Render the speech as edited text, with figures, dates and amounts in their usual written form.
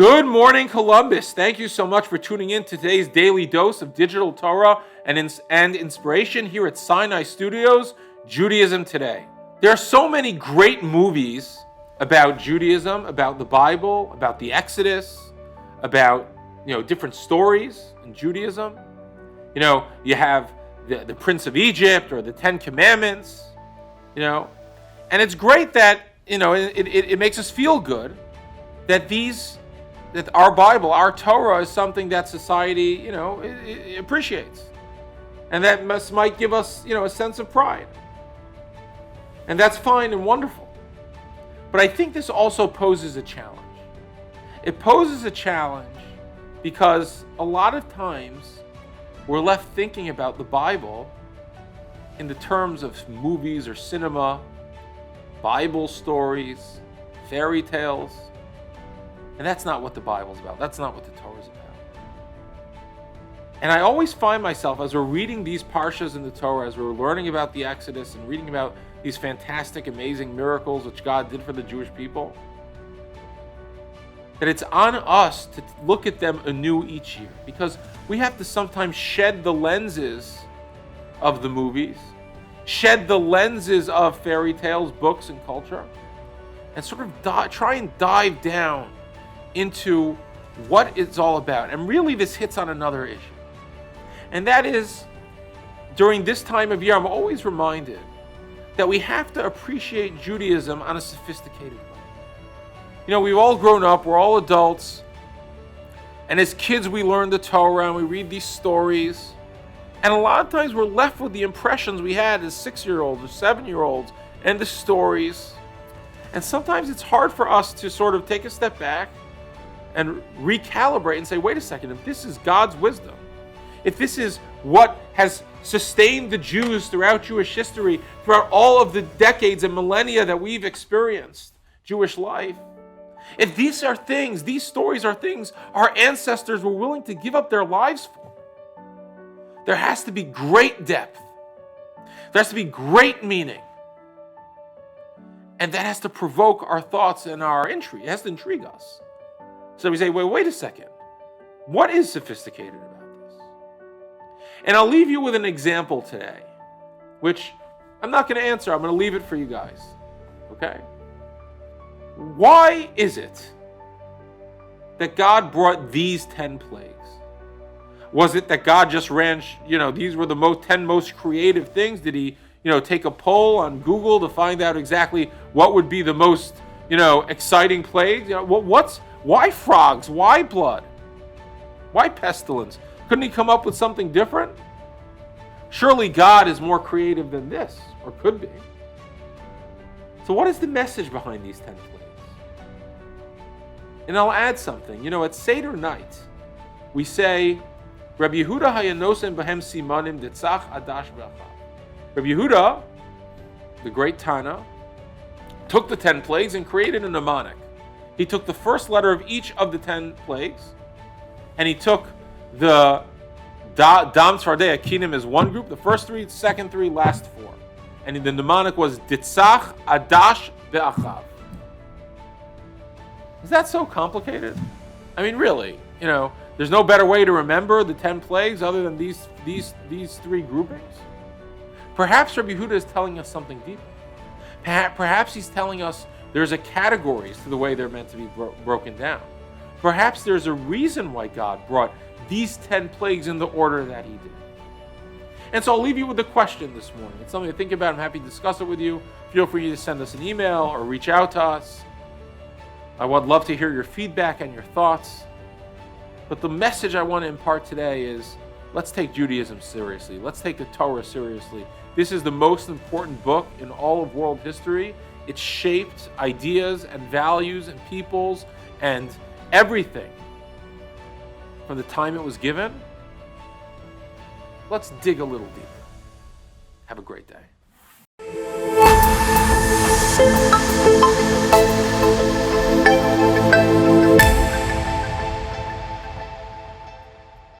Good morning, Columbus. Thank you so much for tuning in to today's daily dose of digital Torah and inspiration here at SinaiStudios, Judaism Today. There are so many great movies about Judaism, about the Bible, about the Exodus, about different stories in Judaism. You have the Prince of Egypt or the Ten Commandments, and it's great that it makes us feel good that that our Bible, our Torah, is something that society, it appreciates. And that might give us, a sense of pride. And that's fine and wonderful. But I think this also poses a challenge. It poses a challenge because a lot of times we're left thinking about the Bible in the terms of movies or cinema, Bible stories, fairy tales. And that's not what the Bible's about. That's not what the Torah's about. And I always find myself, as we're reading these parshas in the Torah, as we're learning about the Exodus and reading about these fantastic, amazing miracles which God did for the Jewish people, that it's on us to look at them anew each year. Because we have to sometimes shed the lenses of the movies, shed the lenses of fairy tales, books, and culture, and sort of try and dive down into what it's all about. And really this hits on another issue. And that is, during this time of year, I'm always reminded that we have to appreciate Judaism on a sophisticated way. We've all grown up, we're all adults, and as kids we learn the Torah and we read these stories, and a lot of times we're left with the impressions we had as 6-year-olds or 7-year-olds and the stories. And sometimes it's hard for us to sort of take a step back and recalibrate and say, wait a second, if this is God's wisdom, if this is what has sustained the Jews throughout Jewish history, throughout all of the decades and millennia that we've experienced Jewish life, if these stories are things our ancestors were willing to give up their lives for, there has to be great depth. There has to be great meaning. And that has to provoke our thoughts and our intrigue. It has to intrigue us. So we say, wait a second. What is sophisticated about this? And I'll leave you with an example today, which I'm not going to answer. I'm going to leave it for you guys. Okay? Why is it that God brought these 10 plagues? Was it that God just ran, these were the 10 most creative things? Did he, take a poll on Google to find out exactly what would be the most, exciting plagues? Why frogs? Why blood? Why pestilence? Couldn't he come up with something different? Surely God is more creative than this, or could be. So what is the message behind these 10 plagues? And I'll add something. At Seder night, we say, Rabbi Yehuda hayanosen bahem simanim detzach adash be'achav. Rabbi Yehuda, the great Tana, took the 10 plagues and created a mnemonic. He took the first letter of each of the 10 plagues, and he took the Dam Tzfardei Akinim as one group, the first 3, second 3, last 4. And the mnemonic was Ditzach, Adash, Ve'achav. Is that so complicated? I mean, really, there's no better way to remember the 10 plagues other than these 3 groupings? Perhaps Rabbi Yehuda is telling us something deeper. Perhaps he's telling us there's a categories to the way they're meant to be broken down. Perhaps there's a reason why God brought these 10 plagues in the order that he did. And so I'll leave you with a question this morning. It's something to think about. I'm happy to discuss it with you. Feel free to send us an email or reach out to us. I would love to hear your feedback and your thoughts. But the message I want to impart today is, let's take Judaism seriously. Let's take the Torah seriously. This is the most important book in all of world history. It shaped ideas and values and peoples and everything from the time it was given. Let's dig a little deeper. Have a great day.